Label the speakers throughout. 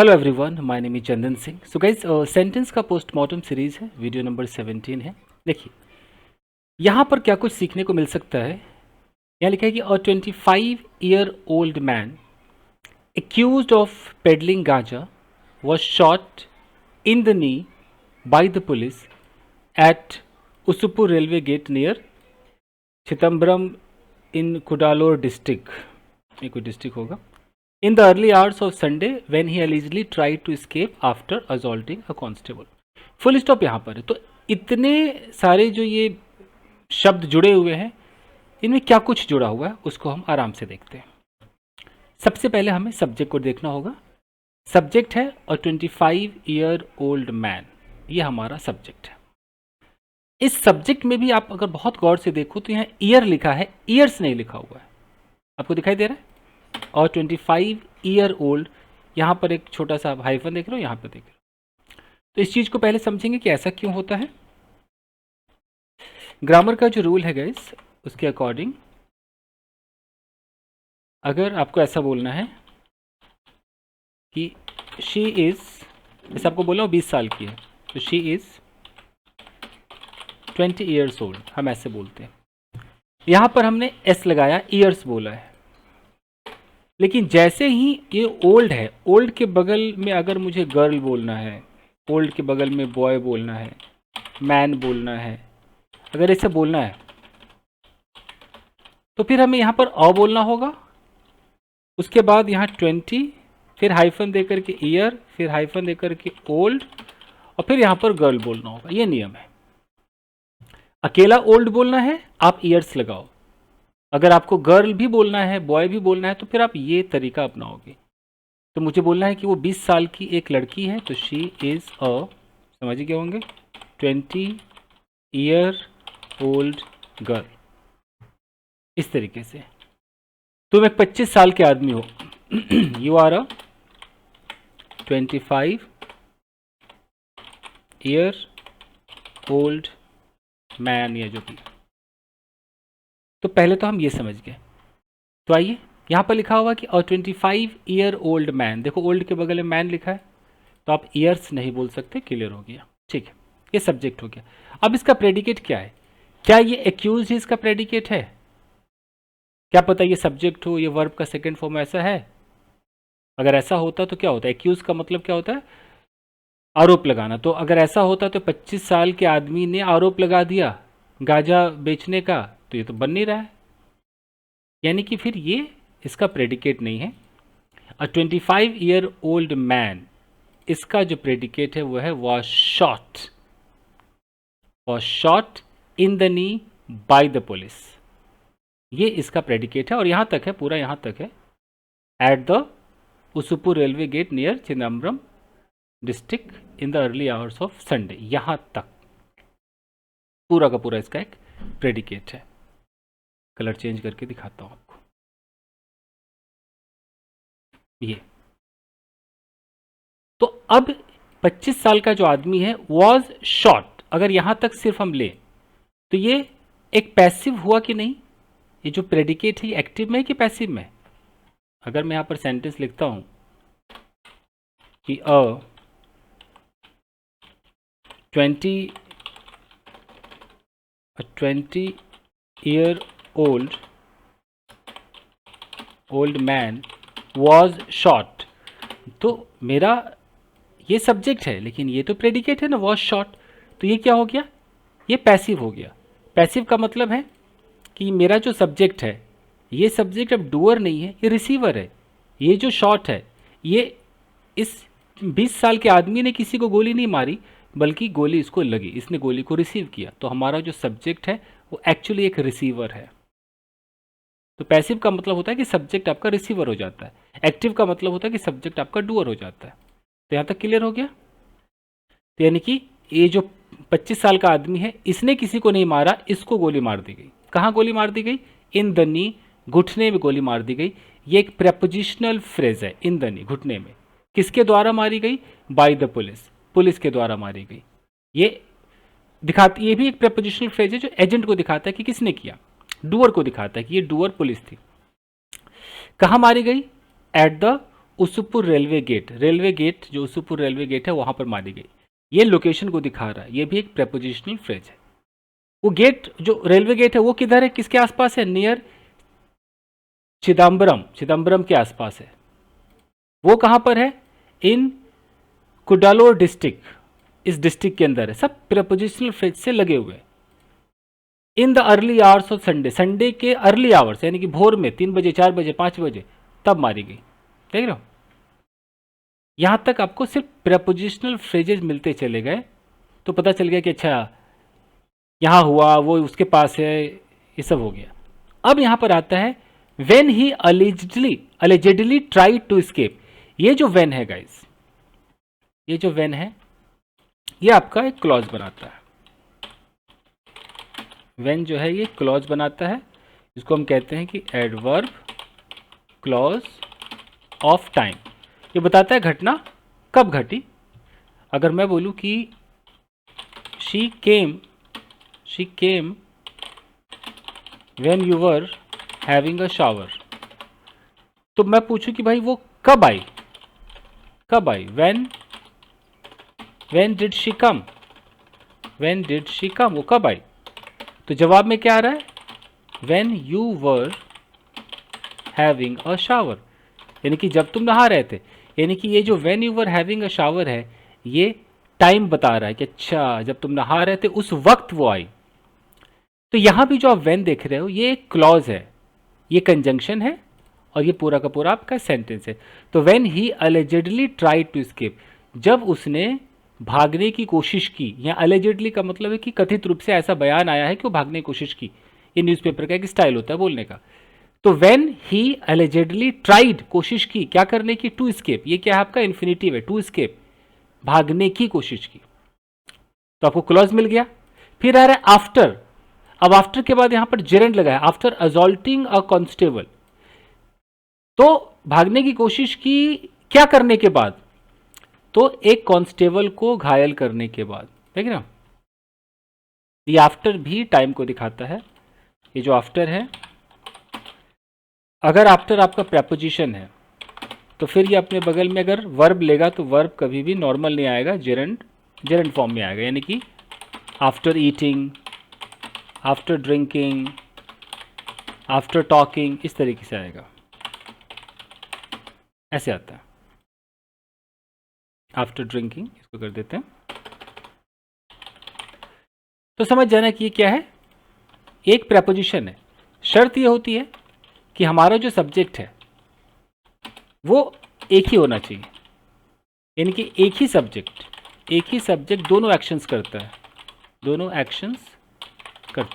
Speaker 1: Hello everyone, my name is Chandan Singh. So guys, sentence का postmortem series है, video number 17 है। देखिए यहाँ पर क्या कुछ सीखने को मिल सकता है। यहाँ लिखा है कि अ 25-year-old man accused of peddling gaja was shot in the knee by the police at Usupur railway gate near Chidambaram in Kudalur district, ये कोई डिस्ट्रिक्ट होगा, in the early hours of Sunday when he allegedly tried to escape after assaulting a constable। Full stop यहाँ पर है। तो इतने सारे जो ये शब्द जुड़े हुए हैं, इनमें क्या कुछ जुड़ा हुआ है उसको हम आराम से देखते हैं। सबसे पहले हमें सब्जेक्ट को देखना होगा। सब्जेक्ट है अ 25-year-old मैन, ये हमारा सब्जेक्ट है। इस सब्जेक्ट में भी आप अगर बहुत गौर से देखो तो यहाँ ईयर लिखा है, ईयर्स नहीं लिखा हुआ है। आपको दिखाई दे रहा है? और 25-year-old, यहाँ पर एक छोटा सा हाइफन देख रहे हो, यहाँ पर देख रहे हो। तो इस चीज़ को पहले समझेंगे कि ऐसा क्यों होता है। ग्रामर का जो रूल है गाइस, उसके अकॉर्डिंग अगर आपको ऐसा बोलना है कि शी इज़, जैसे आपको बोला 20 साल की है, तो शी इज़ 20 years old, हम ऐसे बोलते हैं। यहाँ पर हमने एस लगाया, ईयर्स बोला है। लेकिन जैसे ही ये ओल्ड है, ओल्ड के बगल में अगर मुझे गर्ल बोलना है, ओल्ड के बगल में बॉय बोलना है, मैन बोलना है, अगर ऐसे बोलना है तो फिर हमें यहाँ पर अ बोलना होगा। उसके बाद यहाँ 20, फिर हाइफन देकर के ईयर, फिर हाइफन देकर के ओल्ड, और फिर यहाँ पर गर्ल बोलना होगा। ये नियम है। अकेला ओल्ड बोलना है, आप ईयर्स लगाओ। अगर आपको गर्ल भी बोलना है, बॉय भी बोलना है, तो फिर आप ये तरीका अपनाओगे। तो मुझे बोलना है कि वो 20 साल की एक लड़की है, तो शी इज़ अ, समझ गए होंगे, 20-year-old गर्ल, इस तरीके से। तुम एक 25 साल के आदमी हो, you are a 25-year-old man, या जो भी। तो पहले तो हम ये समझ गए। तो आइए, यहाँ पर लिखा हुआ कि अ 25-year-old मैन, देखो ओल्ड के बगल में मैन लिखा है, तो आप ईयर्स नहीं बोल सकते। क्लियर हो गया? ठीक है, ये सब्जेक्ट हो गया। अब इसका प्रेडिकेट क्या है? क्या ये एक्यूज ही इसका प्रेडिकेट है? क्या पता ये सब्जेक्ट हो, ये वर्ब का सेकेंड फॉर्म ऐसा है। अगर ऐसा होता तो क्या होता है? एक्यूज का मतलब क्या होता है? आरोप लगाना। तो अगर ऐसा होता तो 25 साल के आदमी ने आरोप लगा दिया गांजा बेचने का, तो ये तो बन नहीं रहा है। यानी कि फिर ये इसका प्रेडिकेट नहीं है। अ 25-year-old मैन, इसका जो प्रेडिकेट है वो है was shot in the knee by the police। ये इसका प्रेडिकेट है, और यहां तक है, पूरा यहां तक है, at the Usupur railway gate near Chidambaram district in the early hours of Sunday. यहां तक पूरा का पूरा इसका एक प्रेडिकेट है। कलर चेंज करके दिखाता हूं आपको। ये तो अब 25 साल का जो आदमी है वॉज शॉट, अगर यहां तक सिर्फ हम ले तो ये एक पैसिव हुआ कि नहीं? ये जो प्रेडिकेट है ये एक्टिव में है कि पैसिव में? अगर मैं यहां पर सेंटेंस लिखता हूं कि अ 20-year-old मैन वॉज शॉट, तो मेरा ये सब्जेक्ट है, लेकिन ये तो प्रेडिकेट है ना, वॉज शॉट। तो ये क्या हो गया? ये पैसिव हो गया। पैसिव का मतलब है कि मेरा जो सब्जेक्ट है, ये सब्जेक्ट अब डूअर नहीं है, ये रिसीवर है। ये जो शॉट है, ये इस 20 साल के आदमी ने किसी को गोली नहीं मारी, बल्कि गोली इसको लगी, इसने गोली को रिसीव किया। तो हमारा जो सब्जेक्ट है वो एक्चुअली एक रिसीवर है। तो पैसिव का मतलब होता है कि सब्जेक्ट आपका रिसीवर हो जाता है, एक्टिव का मतलब होता है कि सब्जेक्ट आपका डूअर हो जाता है। तो यहाँ तक क्लियर हो गया? तो यानी कि ये जो 25 साल का आदमी है, इसने किसी को नहीं मारा, इसको गोली मार दी गई। कहाँ गोली मार दी गई? इन द नी, घुटने में गोली मार दी गई। ये एक प्रेपोजिशनल फ्रेज है, इन द नी, घुटने में। किसके द्वारा मारी गई? बाय द पुलिस, पुलिस के द्वारा मारी गई। ये दिखाती, ये भी एक प्रेपोजिशनल फ्रेज है जो एजेंट को दिखाता है कि किसने किया, डूअर को दिखाता है कि ये डूअर पुलिस थी। कहाँ मारी गई? एट द उसूपुर रेलवे गेट जो उसूपुर रेलवे गेट है वहां पर मारी गई। ये लोकेशन को दिखा रहा है, ये भी एक प्रेपोजिशनल फ्रेज है। वो गेट जो रेलवे गेट है वो किधर है, किसके आसपास है, नियर चिदम्बरम के आसपास है। वो कहां पर है, इन कुडालोर डिस्ट्रिक्ट, इस डिस्ट्रिक्ट के अंदर है। सब प्रेपोजिशनल फ्रेज से लगे हुए हैं। इन the early hours of Sunday के अर्ली आवर्स यानी कि भोर में 3 बजे 4 बजे 5 बजे तब मारी गई। देख रहे हो, यहां तक आपको सिर्फ प्रेपोजिशनल फ्रेजेस मिलते चले गए तो पता चल गया कि अच्छा यहां हुआ, वो उसके पास है, ये सब हो गया। अब यहां पर आता है when he allegedly tried to escape. ये जो व्हेन है गाइस, ये जो व्हेन है ये आपका एक क्लॉज बनाता है। व्हेन जो है ये क्लॉज बनाता है, इसको हम कहते हैं कि एडवर्ब क्लॉज ऑफ टाइम। ये बताता है घटना कब घटी। अगर मैं बोलूं कि she came when you were having a shower, तो मैं पूछूं कि भाई वो कब आई, व्हेन डिड शी कम, वो कब आई। तो जवाब में क्या आ रहा है, when you were having a shower, यानी कि जब तुम नहा रहे थे। यानी कि ये जो when you were having a shower है ये टाइम बता रहा है कि अच्छा जब तुम नहा रहे थे उस वक्त वो आई। तो यहां भी जो आप व्हेन देख रहे हो ये एक क्लॉज है, ये कंजंक्शन है और ये पूरा का पूरा आपका सेंटेंस है। तो when he allegedly tried to escape, जब उसने भागने की कोशिश की। यहाँ अलेजेडली का मतलब है कि कथित रूप से ऐसा बयान आया है कि वो भागने की कोशिश की। ये न्यूज़पेपर का एक स्टाइल होता है बोलने का। तो व्हेन ही अलेजेडली ट्राइड, कोशिश की, क्या करने की, टू एस्केप। ये क्या है आपका इन्फिनिटिव है, टू एस्केप, भागने की कोशिश की। तो आपको क्लॉज मिल गया। फिर आ रहा है आफ्टर। अब आफ्टर के बाद यहां पर जेरेंड लगा है, आफ्टर असॉल्टिंग अ कांस्टेबल। तो भागने की कोशिश की क्या करने के बाद, तो एक कांस्टेबल को घायल करने के बाद। देख रहे हो, ये आफ्टर भी टाइम को दिखाता है। ये जो आफ्टर है, अगर आफ्टर आपका प्रेपोजिशन है तो फिर ये अपने बगल में अगर वर्ब लेगा तो वर्ब कभी भी नॉर्मल नहीं आएगा, जेरेंड फॉर्म में आएगा। यानी कि after eating, after drinking, after talking, इस तरीके से आएगा, ऐसे आता है। आफ्टर ड्रिंकिंग इसको कर देते हैं। तो समझ जाना कि ये क्या है, एक प्रेपोजिशन है। शर्त ये होती है कि हमारा जो सब्जेक्ट है वो एक ही होना चाहिए, यानी कि एक ही सब्जेक्ट दोनों एक्शंस करता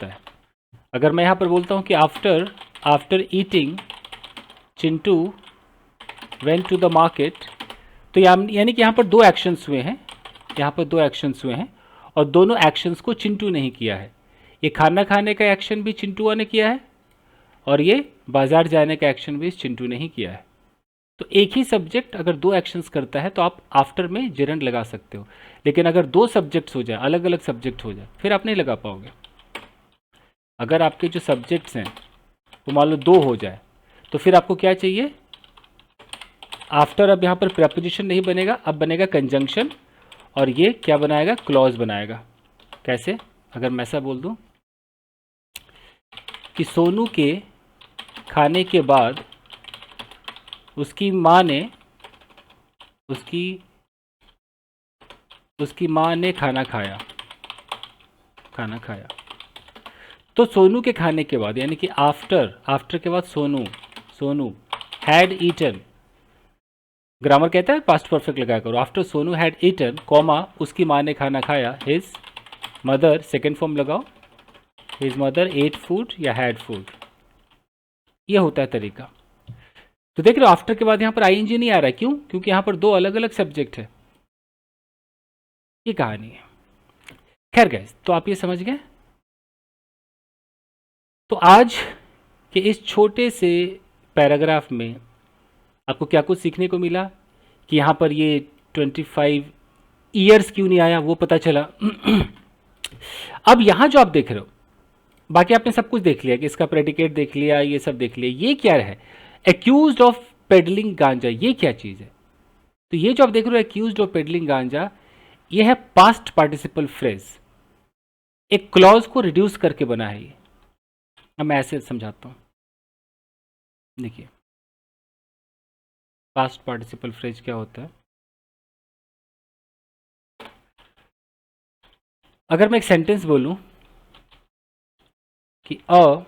Speaker 1: है। अगर मैं यहाँ पर बोलता हूँ कि after eating Chintu went to the market, तो यानी कि यहाँ पर दो एक्शंस हुए हैं, और दोनों एक्शंस को चिंटू नहीं किया है। ये खाना खाने का एक्शन भी चिंटुआ ने किया है और ये बाजार जाने का एक्शन भी चिंटू ने ही किया है। तो एक ही सब्जेक्ट अगर दो एक्शंस करता है तो आप आफ्टर में जेरेंड लगा सकते हो। लेकिन अगर दो सब्जेक्ट्स हो जाए, अलग अलग सब्जेक्ट हो जाए, फिर आप नहीं लगा पाओगे। अगर आपके जो सब्जेक्ट्स हैं वो मान लो दो हो जाए तो फिर आपको क्या चाहिए, आफ्टर। अब यहाँ पर प्रेपोजिशन नहीं बनेगा, अब बनेगा कंजंक्शन, और ये क्या बनाएगा, क्लॉज बनाएगा। कैसे, अगर मैं ऐसा बोल दूं कि सोनू के खाने के बाद उसकी माँ ने खाना खाया। तो सोनू के खाने के बाद, यानी कि आफ्टर के बाद सोनू हैड ईटन, ग्रामर कहता है पास्ट परफेक्ट लगा करो। After Sonu had eaten, comma, उसकी माँ ने खाना खाया। हिज मदर, सेकेंड फॉर्म लगाओ, हिज मदर एट फूड या हैड फूड। यह होता है तरीका। तो देख रहे हो आफ्टर के बाद यहाँ पर आईएनजी नहीं आ रहा है, क्यों? क्योंकि यहाँ पर दो अलग अलग सब्जेक्ट है। ये कहानी है। खैर गाइस, तो आप ये समझ गए। तो आज के इस छोटे से पैराग्राफ में आपको क्या कुछ सीखने को मिला कि यहाँ पर ये 25 ईयर्स क्यों नहीं आया, वो पता चला। अब यहाँ जो आप देख रहे हो, बाकी आपने सब कुछ देख लिया कि इसका प्रेडिकेट देख लिया, ये सब देख लिया। ये क्या है, एक्यूज्ड ऑफ पेडलिंग गांजा, ये क्या चीज़ है? तो ये जो आप देख रहे हो एक्यूज्ड ऑफ पेडलिंग गांजा, ये है पास्ट पार्टिसिपल फ्रेज, एक क्लॉज को रिड्यूस करके बना है ये। अब मैं ऐसे समझाता हूँ, देखिए पास्ट पार्टिसिपल फ्रेज क्या होता है। अगर मैं एक सेंटेंस बोलूं कि अ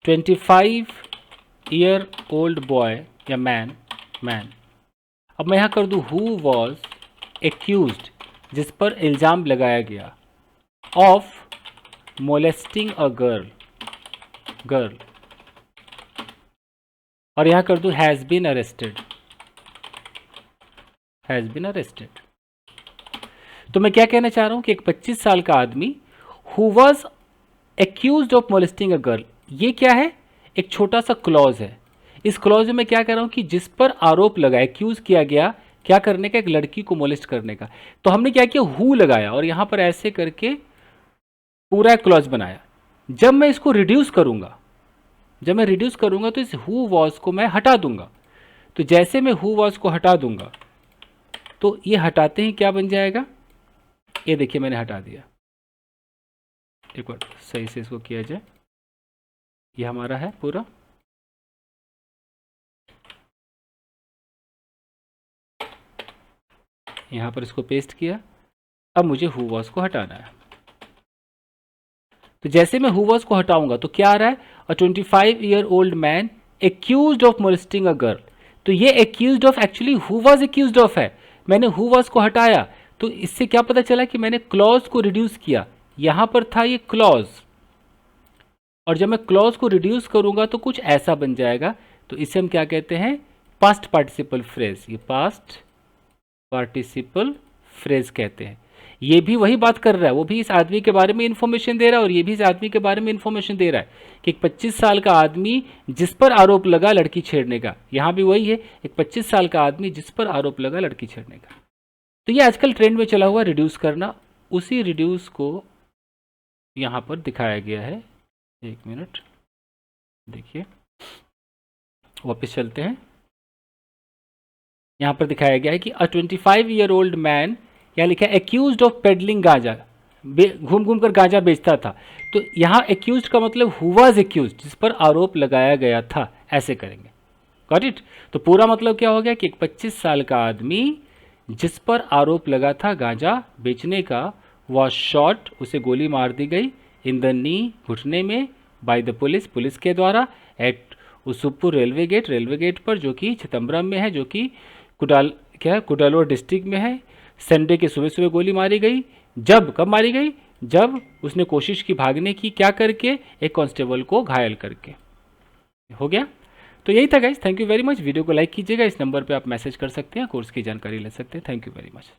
Speaker 1: 25-year-old बॉय या मैन, अब मैं यहां कर दूं हु वॉज एक्यूज्ड, जिस पर इल्जाम लगाया गया, ऑफ मोलेस्टिंग अ गर्ल, और यहां कर दूं हैज बीन अरेस्टेड। तो मैं क्या कहना चाह रहा हूं कि एक 25 साल का आदमी who was accused of molesting a girl, ये क्या है? एक छोटा सा क्लॉज है। इस क्लॉज में मैं क्या कह रहा हूं कि जिस पर आरोप लगा, एक्यूज किया गया क्या करने का, एक लड़की को मोलेस्ट करने का, तो हमने क्या किया, हु लगाया और यहां पर ऐसे करके पूरा एक क्लॉज बनाया। जब मैं इसको रिड्यूस करूंगा, तो इस हु वॉज को मैं हटा दूंगा। तो जैसे मैं हु वॉज को हटा दूंगा तो ये हटाते ही क्या बन जाएगा, ये देखिए मैंने हटा दिया। एक बार सही से इसको किया जाए, ये हमारा है पूरा। यहां पर इसको पेस्ट किया। अब मुझे हु वॉज को हटाना है। तो जैसे मैं हु वॉज को हटाऊंगा तो क्या आ रहा है, अ 25-year-old man accused of molesting a girl. तो ये accused of actually who was accused of है। मैंने हु वॉज को हटाया तो इससे क्या पता चला कि मैंने क्लॉज को रिड्यूस किया। यहां पर था ये क्लॉज, और जब मैं क्लॉज को रिड्यूस करूंगा तो कुछ ऐसा बन जाएगा। तो इसे हम क्या कहते हैं, पास्ट पार्टिसिपल फ्रेज। ये पास्ट पार्टिसिपल फ्रेज कहते हैं। ये भी वही बात कर रहा है, वो भी इस आदमी के बारे में इंफॉर्मेशन दे रहा है और ये भी इस आदमी के बारे में इंफॉर्मेशन दे रहा है कि एक 25 साल का आदमी जिस पर आरोप लगा लड़की छेड़ने का, यहां भी वही है, एक 25 साल का आदमी जिस पर आरोप लगा लड़की छेड़ने का। तो ये आजकल ट्रेंड में चला हुआ रिड्यूस करना, उसी रिड्यूस को यहां पर दिखाया गया है। एक मिनट देखिए, वापस चलते हैं। यहां पर दिखाया गया है कि अ 25-year-old मैन, यहाँ लिखा है एक्यूज्ड ऑफ पेडलिंग गांजा, घूम घूम कर गांजा बेचता था। तो यहाँ एक्यूज्ड का मतलब हु वाज एक्यूज्ड, जिस पर आरोप लगाया गया था, ऐसे करेंगे। Got it? तो पूरा मतलब क्या हो गया कि एक 25 साल का आदमी जिस पर आरोप लगा था गांजा बेचने का, वॉज शॉट, उसे गोली मार दी गई, इन द नी, घुटने में, बाय द पुलिस के द्वारा, एट उसूपुर रेलवे गेट पर, जो कि चिदम्बरम में है, जो कि कुडालोर डिस्ट्रिक्ट में है। संडे के सुबह सुबह गोली मारी गई। कब मारी गई? जब उसने कोशिश की भागने की, क्या करके, एक कांस्टेबल को घायल करके। हो गया? तो यही था guys. Thank you very much. Video को लाइक कीजिएगा। इस नंबर पे आप मैसेज कर सकते हैं, कोर्स की जानकारी ले सकते हैं। Thank you very much.